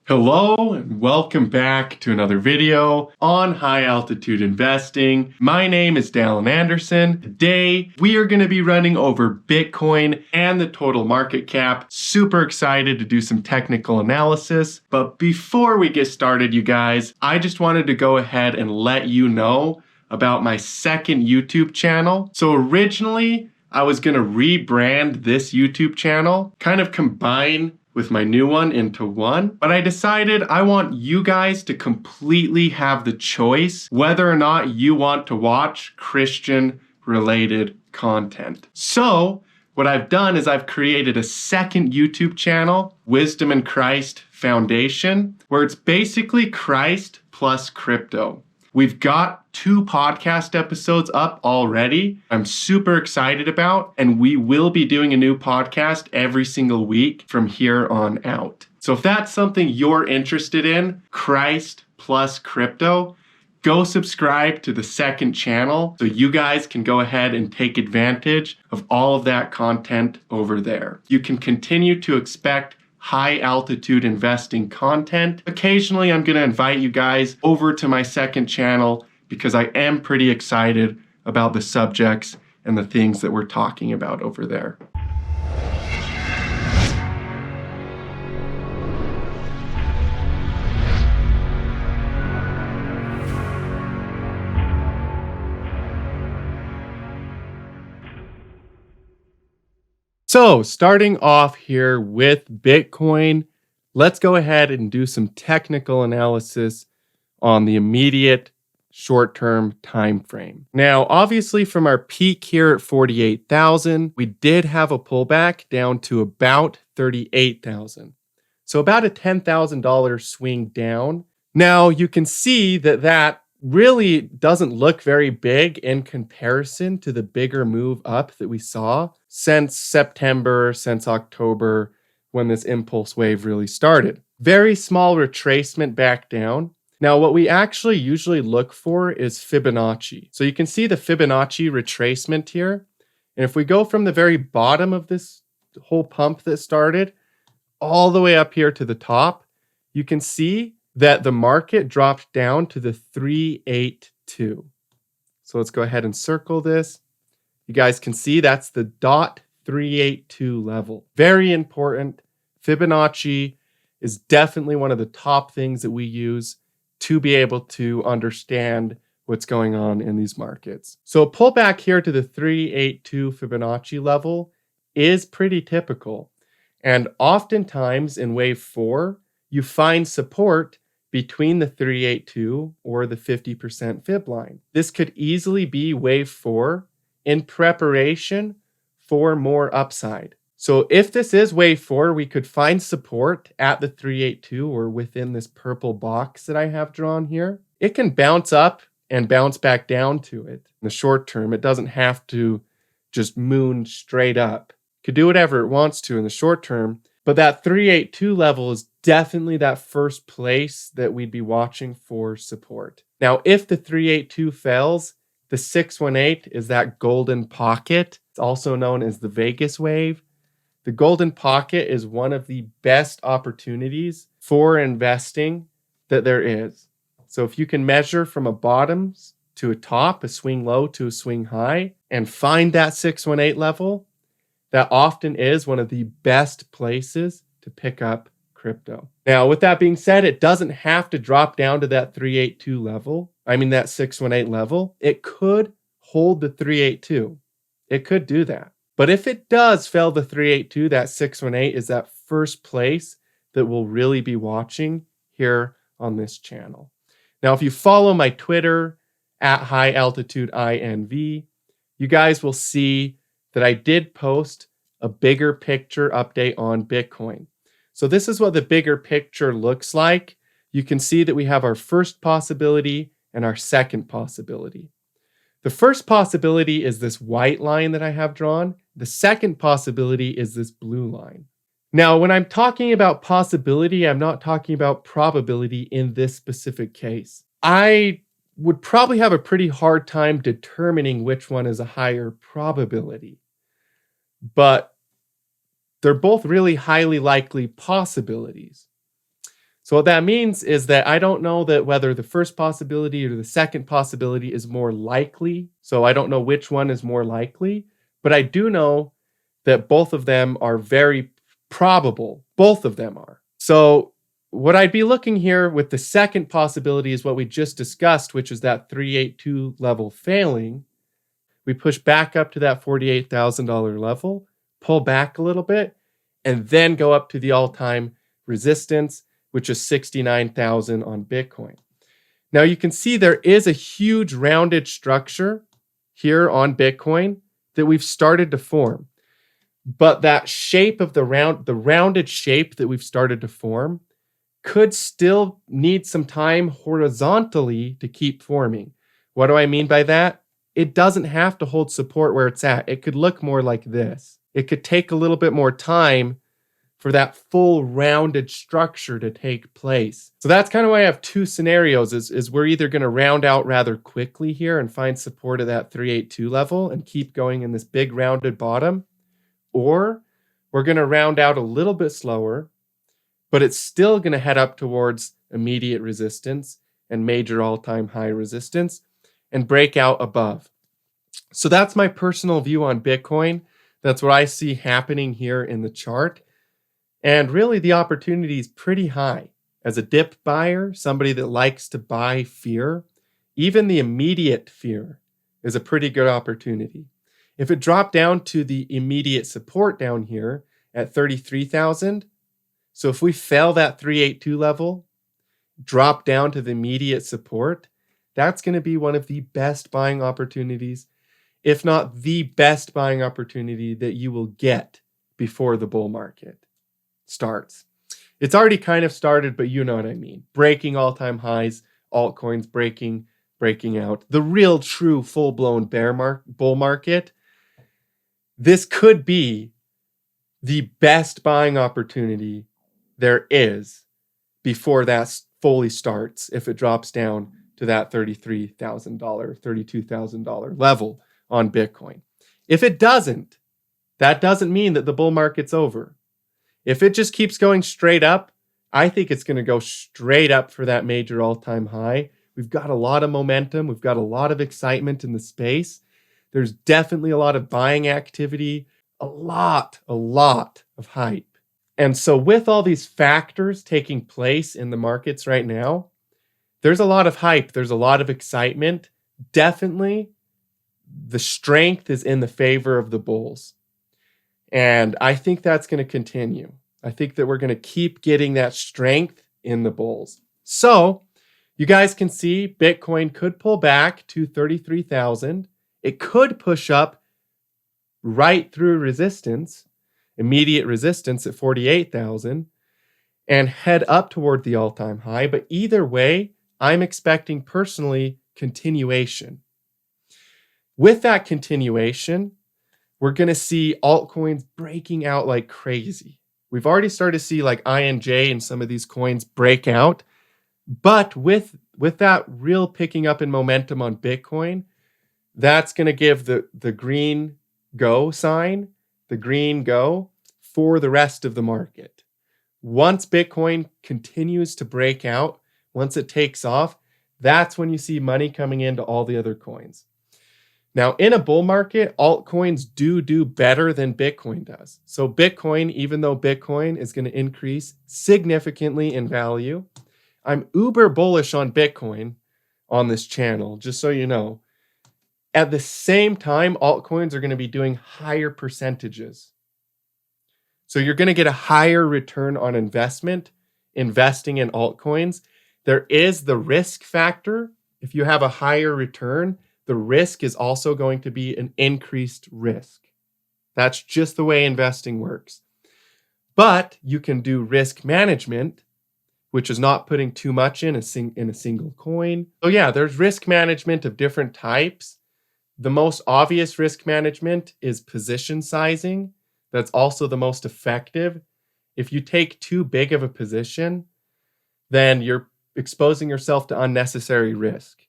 Hello and welcome back to another video on high altitude investing. My name is Dallin Anderson. Today we are going to be running over Bitcoin and the total market cap. Super excited to do some technical analysis. But before we get started, you guys, I just wanted to go ahead and let you know about my second YouTube channel. So originally I was going to rebrand this YouTube channel, kind of combine with my new one into one, but I decided I want you guys to completely have the choice whether or not you want to watch Christian related content. So what I've done is I've created a second YouTube channel, Wisdom in Christ Foundation, where it's basically Christ plus crypto. We've got 2 podcast episodes up already. I'm super excited about, and we will be doing a new podcast every single week from here on out. So if that's something you're interested in, Christ plus crypto, go subscribe to the second channel so you guys can go ahead and take advantage of all of that content over there. You can continue to expect high altitude investing content. Occasionally, I'm going to invite you guys over to my second channel because I am pretty excited about the subjects and the things that we're talking about over there. So starting off here with Bitcoin, let's go ahead and do some technical analysis on the immediate short-term time frame. Now, obviously from our peak here at 48,000, we did have a pullback down to about 38,000. So about a $10,000 swing down. Now you can see that really doesn't look very big in comparison to the bigger move up that we saw since September, since October, when this impulse wave really started. Very small retracement back down. Now, what we actually usually look for is Fibonacci. So you can see the Fibonacci retracement here. And if we go from the very bottom of this whole pump that started all the way up here to the top, you can see that the market dropped down to the 382. So let's go ahead and circle this. You guys can see that's the .382 level. Very important. Fibonacci is definitely one of the top things that we use to be able to understand what's going on in these markets. So a pullback here to the 382 Fibonacci level is pretty typical. And oftentimes in wave 4, you find support between the 382 or the 50% fib line. This could easily be wave 4 in preparation for more upside. So if this is wave 4, we could find support at the 382 or within this purple box that I have drawn here. It can bounce up and bounce back down to it in the short term. It doesn't have to just moon straight up. It could do whatever it wants to in the short term, but that 382 level is definitely that first place that we'd be watching for support. Now, if the 382 fails, the 618 is that golden pocket. It's also known as the Vegas wave. The golden pocket is one of the best opportunities for investing that there is. So if you can measure from a bottom to a top, a swing low to a swing high, and find that 618 level, that often is one of the best places to pick up crypto. Now, with that being said, it doesn't have to drop down to that 382 level. That 618 level. It could hold the 382. It could do that. But if it does fail the 382, that 618 is that first place that we'll really be watching here on this channel. Now, if you follow my Twitter at highaltitudeinv, you guys will see that I did post a bigger picture update on Bitcoin. So this is what the bigger picture looks like. You can see that we have our first possibility and our second possibility. The first possibility is this white line that I have drawn. The second possibility is this blue line. Now, when I'm talking about possibility, I'm not talking about probability in this specific case. I would probably have a pretty hard time determining which one is a higher probability. But they're both really highly likely possibilities. So what that means is that I don't know that whether the first possibility or the second possibility is more likely. So I don't know which one is more likely, but I do know that both of them are very probable. Both of them are. So what I'd be looking here with the second possibility is what we just discussed, which is that 382 level failing. We push back up to that $48,000 level, pull back a little bit, and then go up to the all-time resistance, which is 69,000 on Bitcoin. Now you can see there is a huge rounded structure here on Bitcoin that we've started to form. But that shape of the rounded shape that we've started to form could still need some time horizontally to keep forming. What do I mean by that? It doesn't have to hold support where it's at. It could look more like this. It could take a little bit more time for that full rounded structure to take place. So that's kind of why I have two scenarios is we're either going to round out rather quickly here and find support at that 382 level and keep going in this big rounded bottom, or we're going to round out a little bit slower, but it's still going to head up towards immediate resistance and major all-time high resistance and break out above. So that's my personal view on Bitcoin. That's what I see happening here in the chart. And really the opportunity is pretty high. As a dip buyer, somebody that likes to buy fear, even the immediate fear is a pretty good opportunity. If it dropped down to the immediate support down here at 33,000, so if we fail that 382 level, drop down to the immediate support, that's going to be one of the best buying opportunities, if not the best buying opportunity that you will get before the bull market starts. It's already kind of started, but you know what I mean. Breaking all-time highs, altcoins breaking out. The real, true, full-blown bull market. This could be the best buying opportunity there is before that fully starts if it drops down to that $33,000, $32,000 level on Bitcoin. If it doesn't, that doesn't mean that the bull market's over. If it just keeps going straight up, I think it's going to go straight up for that major all-time high. We've got a lot of momentum. We've got a lot of excitement in the space. There's definitely a lot of buying activity, a lot of hype. And so with all these factors taking place in the markets right now, there's a lot of hype. There's a lot of excitement. Definitely the strength is in the favor of the bulls. And I think that's going to continue. I think that we're going to keep getting that strength in the bulls. So you guys can see Bitcoin could pull back to 33,000. It could push up right through resistance, immediate resistance at 48,000, and head up toward the all-time high. But either way, I'm expecting personally continuation. With that continuation, we're going to see altcoins breaking out like crazy. We've already started to see like INJ and some of these coins break out. But with that real picking up in momentum on Bitcoin, that's going to give the green go sign, the green go for the rest of the market. Once Bitcoin continues to break out, once it takes off, that's when you see money coming into all the other coins. Now, in a bull market, altcoins do better than Bitcoin does. So Bitcoin, even though Bitcoin is going to increase significantly in value, I'm uber bullish on Bitcoin on this channel, just so you know. At the same time, altcoins are going to be doing higher percentages. So you're going to get a higher return on investment investing in altcoins. There is the risk factor. If you have a higher return, the risk is also going to be an increased risk. That's just the way investing works. But you can do risk management, which is not putting too much in a single coin. So yeah, there's risk management of different types. The most obvious risk management is position sizing. That's also the most effective. If you take too big of a position, then you're exposing yourself to unnecessary risk.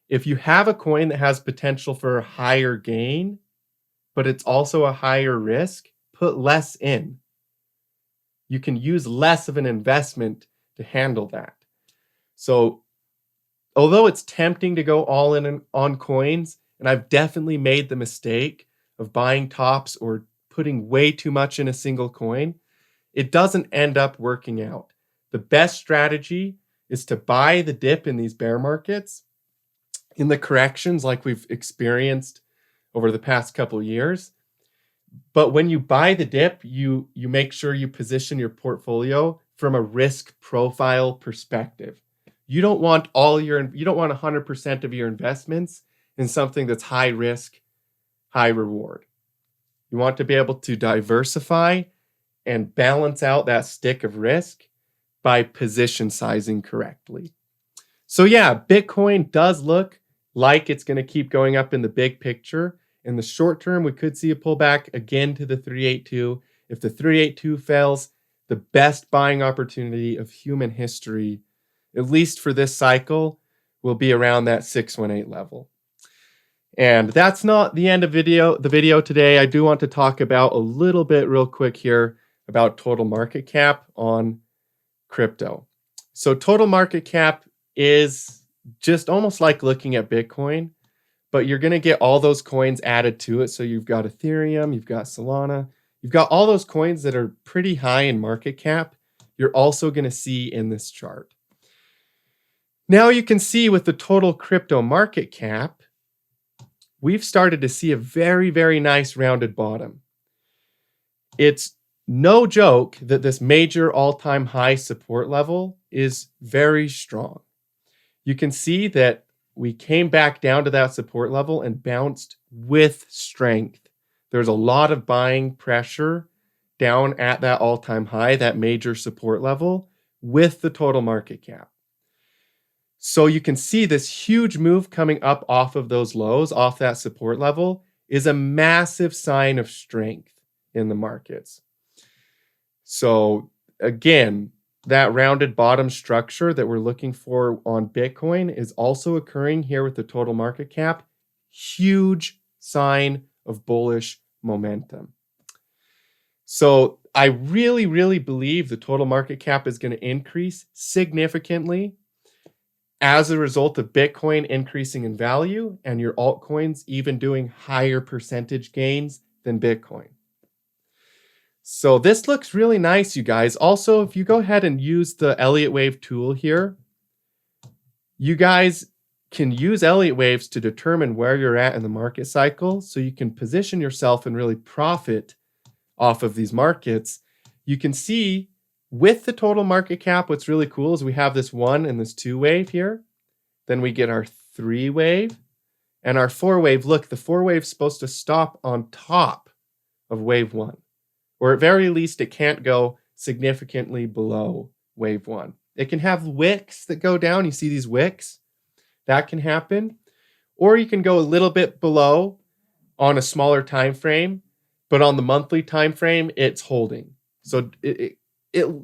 If you have a coin that has potential for a higher gain, but it's also a higher risk, put less in. You can use less of an investment to handle that. So although it's tempting to go all in on coins, and I've definitely made the mistake of buying tops or putting way too much in a single coin, it doesn't end up working out. The best strategy is to buy the dip in these bear markets, in the corrections like we've experienced over the past couple years. But when you buy the dip, you make sure you position your portfolio from a risk profile perspective. You don't want 100% of your investments in something that's high risk, high reward. You want to be able to diversify and balance out that stick of risk by position sizing correctly. So yeah, Bitcoin does look like it's going to keep going up in the big picture. In the short term, we could see a pullback again to the 382. If the 382 fails, the best buying opportunity of human history, at least for this cycle, will be around that 618 level. And that's not the end of the video today. I do want to talk about a little bit real quick here about total market cap on crypto. So total market cap is just almost like looking at Bitcoin, but you're going to get all those coins added to it. So you've got Ethereum, you've got Solana, you've got all those coins that are pretty high in market cap. You're also going to see in this chart. Now you can see with the total crypto market cap, we've started to see a very, very nice rounded bottom. It's no joke that this major all-time high support level is very strong. You can see that we came back down to that support level and bounced with strength. There's a lot of buying pressure down at that all-time high, that major support level, with the total market cap. So you can see this huge move coming up off of those lows, off that support level, is a massive sign of strength in the markets. So again, that rounded bottom structure that we're looking for on Bitcoin is also occurring here with the total market cap. Huge sign of bullish momentum. So I really, really believe the total market cap is going to increase significantly as a result of Bitcoin increasing in value and your altcoins even doing higher percentage gains than Bitcoin. So this looks really nice, you guys. Also, if you go ahead and use the Elliott Wave tool here, you guys can use Elliott Waves to determine where you're at in the market cycle so you can position yourself and really profit off of these markets. You can see with the total market cap, what's really cool is we have this 1 and this 2 wave here. Then we get our 3 wave and our 4 wave. Look, the 4 wave is supposed to stop on top of wave 1. Or at very least, it can't go significantly below wave 1. It can have wicks that go down. You see these wicks? That can happen. Or you can go a little bit below on a smaller time frame, but on the monthly time frame, it's holding. So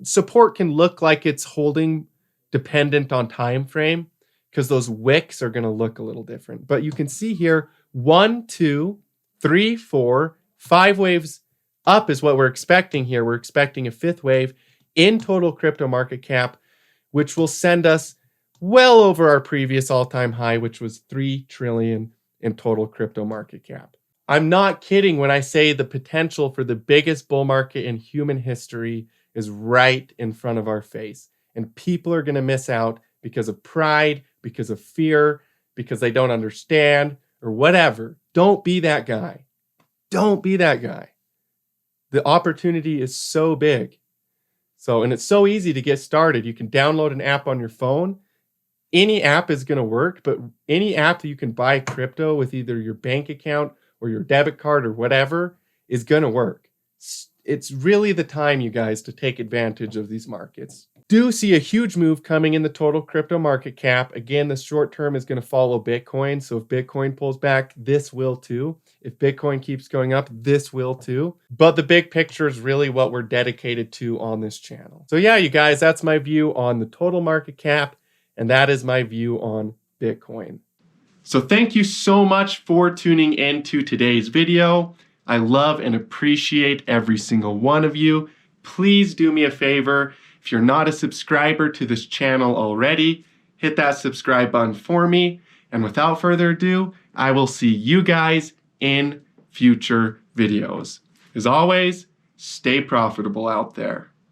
support can look like it's holding dependent on time frame because those wicks are going to look a little different. But you can see here 1, 2, 3, 4, 5 waves up is what we're expecting here. We're expecting a 5th wave in total crypto market cap, which will send us well over our previous all-time high, which was 3 trillion in total crypto market cap. I'm not kidding when I say the potential for the biggest bull market in human history is right in front of our face. And people are going to miss out because of pride, because of fear, because they don't understand, or whatever. Don't be that guy. Don't be that guy. The opportunity is so big. And it's so easy to get started. You can download an app on your phone. Any app is going to work, but any app that you can buy crypto with either your bank account or your debit card or whatever is going to work. It's really the time, you guys, to take advantage of these markets. Do see a huge move coming in the total crypto market cap. Again, the short term is going to follow Bitcoin. So if Bitcoin pulls back, this will too. If Bitcoin keeps going up, this will too. But the big picture is really what we're dedicated to on this channel. So yeah, you guys, that's my view on the total market cap. And that is my view on Bitcoin. So thank you so much for tuning in to today's video. I love and appreciate every single one of you. Please do me a favor. If you're not a subscriber to this channel already, hit that subscribe button for me. And without further ado, I will see you guys in future videos. As always, stay profitable out there.